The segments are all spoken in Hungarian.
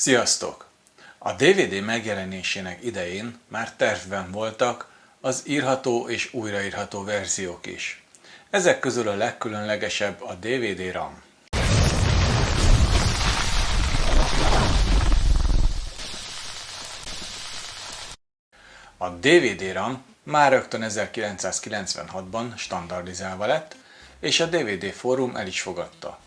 Sziasztok! A DVD megjelenésének idején már tervben voltak az írható és újraírható verziók is. Ezek közül a legkülönlegesebb a DVD-RAM. A DVD-RAM már rögtön 1996-ban standardizálva lett, és a DVD fórum el is fogadta.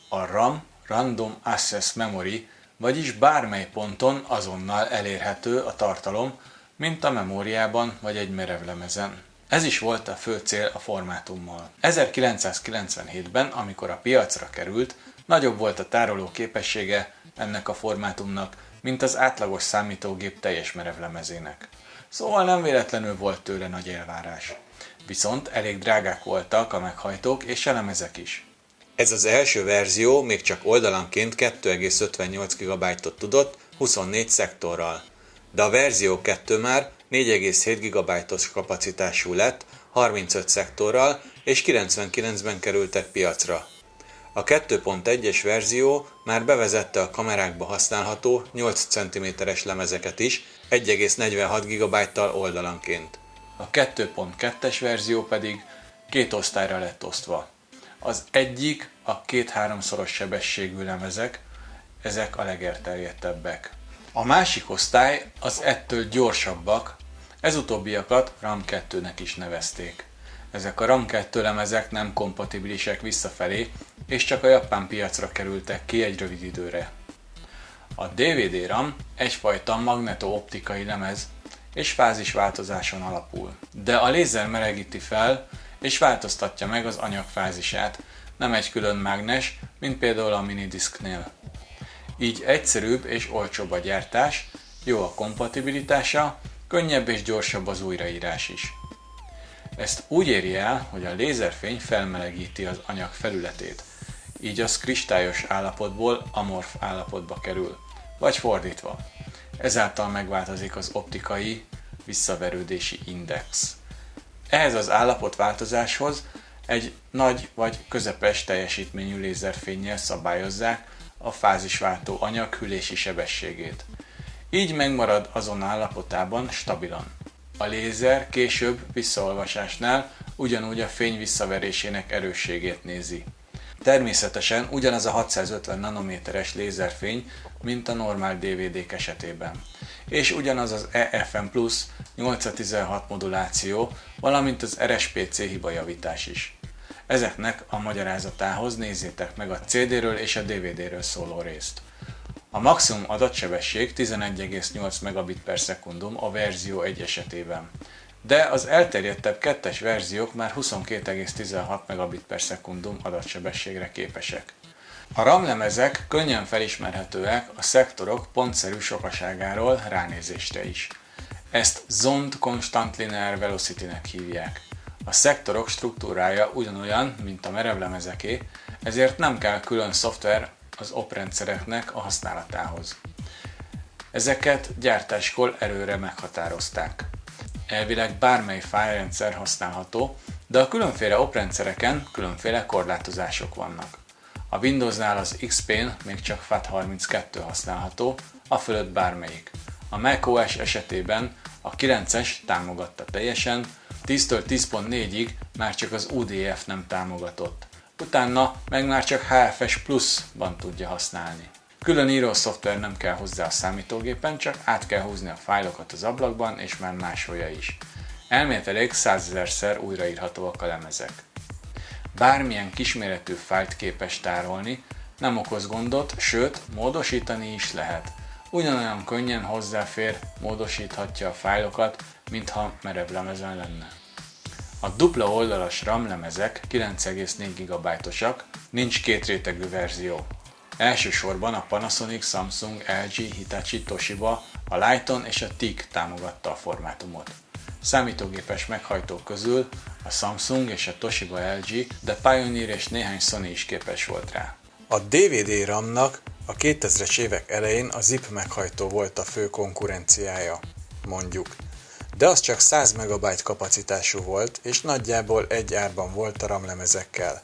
A RAM Random Access Memory, vagyis bármely ponton azonnal elérhető a tartalom, mint a memóriában vagy egy merevlemezen. Ez is volt a fő cél a formátummal. 1997-ben, amikor a piacra került, nagyobb volt a tároló képessége ennek a formátumnak, mint az átlagos számítógép teljes merevlemezének. Szóval nem véletlenül volt tőle nagy elvárás. Viszont elég drágák voltak a meghajtók és a lemezek is. Ez az első verzió még csak oldalanként 2,58 GB-ot tudott 24 szektorral, de a verzió 2 már 4,7 GB-os kapacitású lett 35 szektorral, és 99-ben kerültek piacra. A 2.1-es verzió már bevezette a kamerákba használható 8 cm-es lemezeket is 1,46 GB-tal oldalanként. A 2.2-es verzió pedig két osztályra lett osztva. Az egyik a 2-3-szoros sebességű lemezek, ezek a legelterjedtebbek. A másik osztály az ettől gyorsabbak, ez utóbbiakat RAM 2-nek is nevezték. Ezek a RAM 2 lemezek nem kompatibilisek visszafelé, és csak a japán piacra kerültek ki egy rövid időre. A DVD-RAM egyfajta magnetooptikai lemez, és fázisváltozáson alapul. De a lézer melegíti fel, és változtatja meg az anyag fázisát, nem egy külön mágnes, mint például a minidisknél. Így egyszerűbb és olcsóbb a gyártás, jó a kompatibilitása, könnyebb és gyorsabb az újraírás is. Ezt úgy éri el, hogy a lézerfény felmelegíti az anyag felületét, így az kristályos állapotból amorf állapotba kerül, vagy fordítva. Ezáltal megváltozik az optikai visszaverődési index. Ehhez az állapotváltozáshoz egy nagy vagy közepes teljesítményű lézerfénnyel szabályozzák a fázisváltó anyag hűlési sebességét. Így megmarad azon állapotában stabilan. A lézer később visszaolvasásnál ugyanúgy a fény visszaverésének erősségét nézi. Természetesen ugyanaz a 650 nanométeres lézerfény, mint a normál DVD-k esetében. És ugyanaz az EFM Plus 8x16 moduláció, valamint az RSPC hibajavítás is. Ezeknek a magyarázatához nézzétek meg a CD-ről és a DVD-ről szóló részt. A maximum adatsebesség 11,8 megabit per szekundum a verzió 1 esetében, de az elterjedtebb 2-es verziók már 22,16 megabit per szekundum adatsebességre képesek. A RAM lemezek könnyen felismerhetőek a szektorok pontszerű sokaságáról ránézésre is. Ezt Zoned Constant Linear Velocity-nek hívják. A szektorok struktúrája ugyanolyan, mint a merevlemezeké, ezért nem kell külön szoftver az oprendszereknek a használatához. Ezeket gyártáskor előre meghatározták. Elvileg bármely fájlrendszer használható, de a különféle oprendszereken különféle korlátozások vannak. A Windowsnál az XP-n még csak FAT32 használható, a fölött bármelyik. A macOS esetében a 9-es támogatta teljesen, 10-től 10.4-ig már csak az UDF nem támogatott. Utána meg már csak HFS Plus-ban tudja használni. Külön írószoftver nem kell hozzá a számítógépen, csak át kell húzni a fájlokat az ablakban, és már másolja is. Elméletileg 100 000-szer újraírhatóak a lemezek. Bármilyen kisméretű fájlt képes tárolni, nem okoz gondot, sőt, módosítani is lehet. Ugyanolyan könnyen hozzáfér, módosíthatja a fájlokat, mintha merevlemezen lenne. A dupla oldalas RAM lemezek 9,4 GB-osak, nincs kétrétegű verzió. Elsősorban a Panasonic, Samsung, LG, Hitachi, Toshiba, a Lighton és a TIC támogatta a formátumot. Számítógépes meghajtók közül a Samsung és a Toshiba LG, de Pioneer és néhány Sony is képes volt rá. A DVD RAM-nak a 2000-es évek elején a ZIP meghajtó volt a fő konkurenciája, mondjuk. De az csak 100 MB kapacitású volt, és nagyjából egy árban volt a RAM lemezekkel.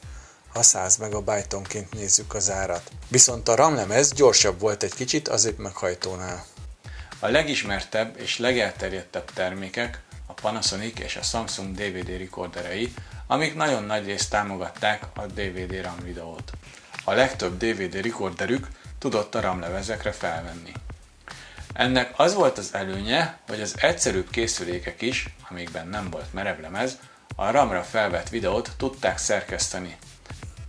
ha 100 megabajtonként nézzük az árat. Viszont a RAM-lemez gyorsabb volt egy kicsit az zip meghajtónál. A legismertebb és legelterjedtebb termékek a Panasonic és a Samsung DVD rekorderei, amik nagyon nagy részt támogatták a DVD RAM videót. A legtöbb DVD rekorderük tudott a RAM lemezekre felvenni. Ennek az volt az előnye, hogy az egyszerűbb készülékek is, amikben nem volt merevlemez, a RAM-ra felvett videót tudták szerkeszteni.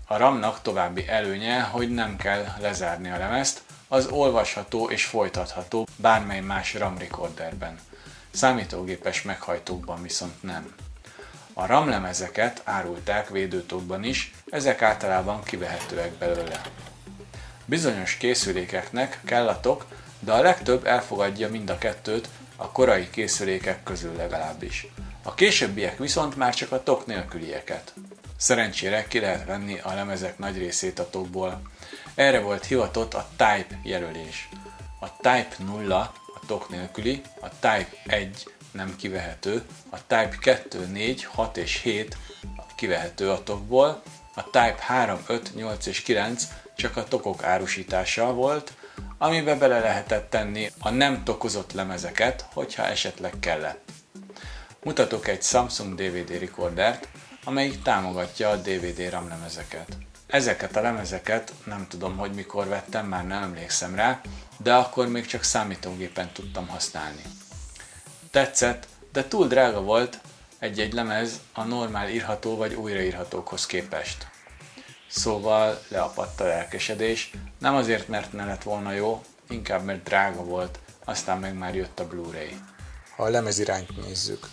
A RAM-nak további előnye, hogy nem kell lezárni a lemezt, az olvasható és folytatható bármely más RAM rekorderben. Számítógépes meghajtókban viszont nem. A RAM lemezeket árulták védőtokban is, ezek általában kivehetőek belőle. Bizonyos készülékeknek kell a tok, de a legtöbb elfogadja mind a kettőt, a korai készülékek közül legalábbis. A későbbiek viszont már csak a tok nélkülieket. Szerencsére ki lehet venni a lemezek nagy részét a tokból. Erre volt hivatott a Type jelölés. A Type 0 a tok nélküli, a Type 1 nem kivehető, a Type 2, 4, 6 és 7 kivehető a tokból, a Type 3, 5, 8 és 9 csak a tokok árusítása volt, amibe bele lehetett tenni a nem tokozott lemezeket, hogyha esetleg kellett. Mutatok egy Samsung DVD rekordert, amelyik támogatja a DVD RAM lemezeket. Ezeket a lemezeket nem tudom, hogy mikor vettem, már nem emlékszem rá, de akkor még csak számítógépen tudtam használni. Tetszett, de túl drága volt egy-egy lemez a normál írható vagy újraírhatókhoz képest. Szóval leapadt a lelkesedés, nem azért, mert ne lett volna jó, inkább mert drága volt, aztán meg már jött a Blu-ray. Ha a lemez irányt nézzük.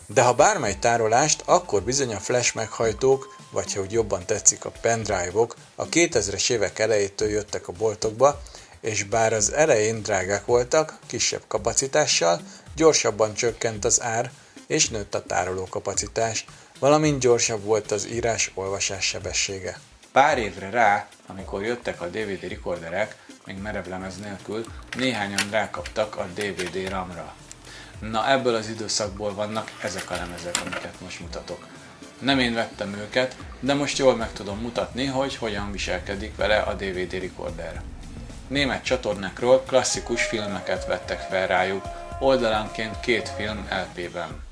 De ha bármely tárolást, akkor bizony a flash meghajtók, vagy ha úgy jobban tetszik a pendrive-ok, a 2000-es évek elejétől jöttek a boltokba, és bár az elején drágák voltak, kisebb kapacitással, gyorsabban csökkent az ár, és nőtt a tárolókapacitás, valamint gyorsabb volt az írás-olvasás sebessége. Pár évre rá, amikor jöttek a DVD rekorderek, még merevlemez nélkül, néhányan rákaptak a DVD RAM-ra. Na, ebből az időszakból vannak ezek a lemezek, amiket most mutatok. Nem én vettem őket, de most jól meg tudom mutatni, hogy hogyan viselkedik vele a DVD rekorder. Német csatornákról klasszikus filmeket vettek fel rájuk, oldalánként 2 film LP-ben.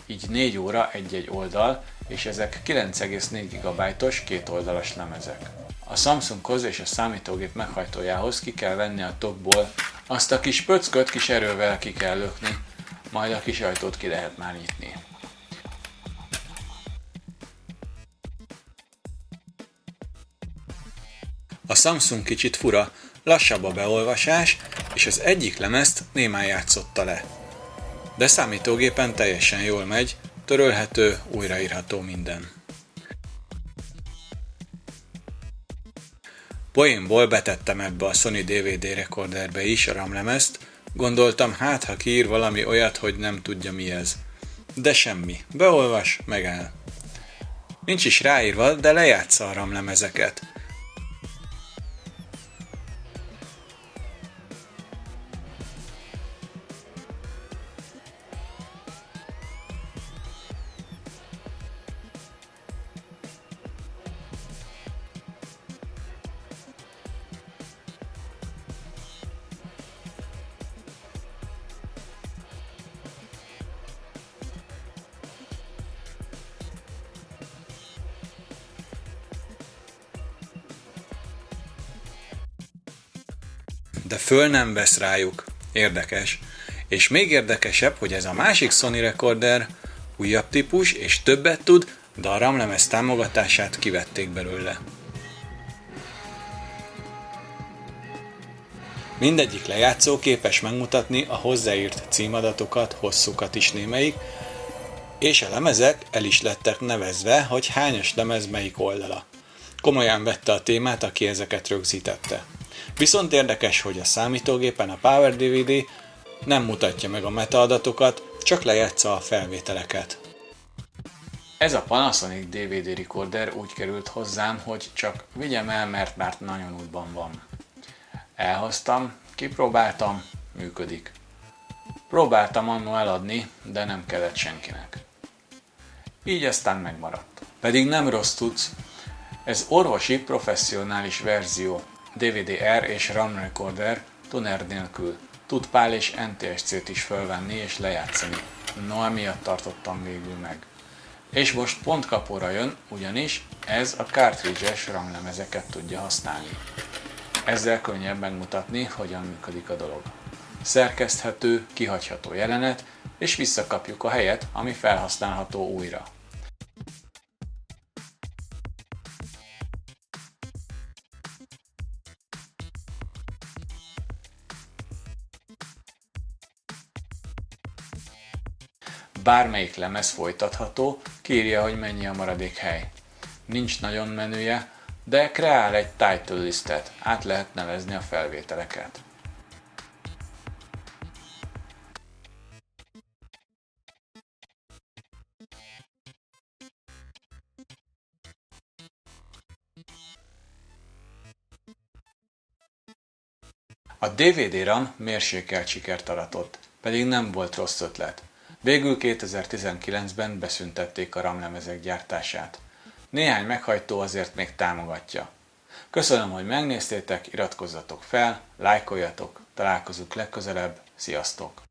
Így 4 óra egy-egy oldal, és ezek 9,4 GB-os kétoldalas lemezek. A Samsunghoz és a számítógép meghajtójához ki kell venni a tokból, azt a kis pöcköt kis erővel ki kell lökni, majd a kis ajtót ki lehet már nyitni. A Samsung kicsit fura, lassabb a beolvasás, és az egyik lemezt némán játszotta le. De számítógépen teljesen jól megy, törölhető, újraírható minden. Poénból betettem ebbe a Sony DVD rekorderbe is a RAM lemezt, gondoltam, hát ha kiír valami olyat, hogy nem tudja mi ez. De semmi, beolvas, megáll. Nincs is ráírva, de lejátsza a RAM lemezeket. De föl nem vesz rájuk. Érdekes. És még érdekesebb, hogy ez a másik Sony rekorder újabb típus és többet tud, de a RAM lemez támogatását kivették belőle. Mindegyik lejátszó képes megmutatni a hozzáírt címadatokat, hosszukat is némelyik, és a lemezek el is lettek nevezve, hogy hányas lemez melyik oldala. Komolyan vette a témát, aki ezeket rögzítette. Viszont érdekes, hogy a számítógépen a Power DVD nem mutatja meg a metaadatokat, csak lejátsza a felvételeket. Ez a Panasonic DVD recorder úgy került hozzám, hogy csak vigyem el, mert már nagyon útban van. Elhoztam, kipróbáltam, működik. Próbáltam annó eladni, de nem kellett senkinek. Így aztán megmaradt. Pedig nem rossz cucc, Ez orvosi, professzionális verzió, DVD-R és RAM recorder, toner nélkül. Tud PAL és NTSC-t is fölvenni és lejátszani. No, emiatt tartottam végül meg. És most pont kapóra jön, ugyanis ez a cartridge-es RAM-lemezeket tudja használni. Ezzel könnyebb megmutatni, hogyan működik a dolog. Szerkeszthető, kihagyható jelenet, és visszakapjuk a helyet, ami felhasználható újra. Bármelyik lemez folytatható, kírja, hogy mennyi a maradék hely. Nincs nagyon menüje, de kreál egy title listet, át lehet nevezni a felvételeket. A DVD RAM mérsékelt sikert aratott, pedig nem volt rossz ötlet. Végül 2019-ben beszüntették a RAM-lemezek gyártását. Néhány meghajtó azért még támogatja. Köszönöm, hogy megnéztétek, iratkozzatok fel, lájkoljatok, találkozunk legközelebb, sziasztok!